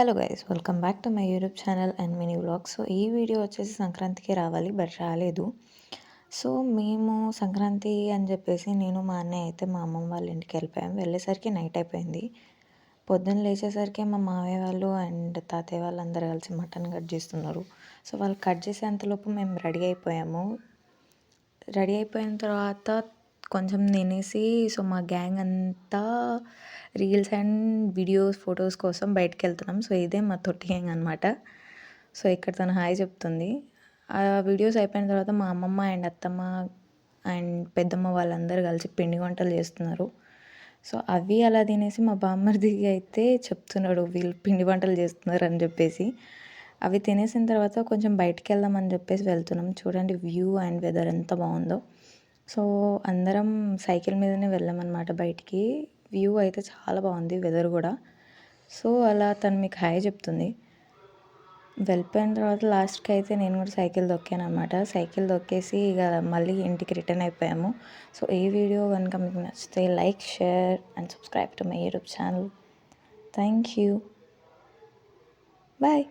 Hello guys, welcome back to my YouTube channel and mini vlog. So ఈ video వచ్చేసి సంక్రాంతికి రావాలి, but రాలేదు. సో మేము సంక్రాంతి అని చెప్పేసి నేను మా అన్నయ్య అయితే మా అమ్మమ్మ వాళ్ళ ఇంటికి వెళ్ళిపోయాం. వెళ్ళేసరికి నైట్ అయిపోయింది. పొద్దున్న లేచేసరికి మా మావయ్య వాళ్ళు అండ్ తాతయ్య వాళ్ళు అందరు కలిసి మటన్ కట్ చేస్తున్నారు. సో వాళ్ళు కట్ చేసేంతలోపు మేము రెడీ అయిపోయాము. రెడీ అయిపోయిన తర్వాత కొంచెం తినేసి సో మా గ్యాంగ్ అంతా రీల్స్ అండ్ వీడియోస్ ఫొటోస్ కోసం బయటకు వెళ్తున్నాం. సో ఇదే మా తొట్టి గ్యాంగ్ అనమాట. సో ఇక్కడ తను హాయ్ చెప్తుంది. ఆ వీడియోస్ అయిపోయిన తర్వాత మా అమ్మమ్మ అండ్ అత్తమ్మ అండ్ పెద్దమ్మ వాళ్ళందరూ కలిసి పిండి వంటలు చేస్తున్నారు. సో అవి అలా తినేసి మా బామ్మర్దికి అయితే చెప్తున్నాడు వీళ్ళు పిండి వంటలు చేస్తున్నారు అని చెప్పేసి. అవి తినేసిన తర్వాత కొంచెం బయటికి వెళ్దామని చెప్పేసి వెళ్తున్నాం. చూడండి వ్యూ అండ్ వెదర్ ఎంత బాగుందో. సో అందరం సైకిల్ మీదనే వెళ్ళామన్నమాట బయటికి. వ్యూ అయితే చాలా బాగుంది, వెదర్ కూడా. సో అలా తను మీకు హాయ్ చెప్తుంది. వెళ్ళిపోయిన తర్వాత లాస్ట్కి అయితే నేను కూడా సైకిల్ దొక్కాను అనమాట. సైకిల్ దొక్కేసి ఇక మళ్ళీ ఇంటికి రిటర్న్ అయిపోయాము. సో ఈ వీడియో కనుక మీకు నచ్చితే like, share and subscribe to my YouTube channel. Thank you. Bye.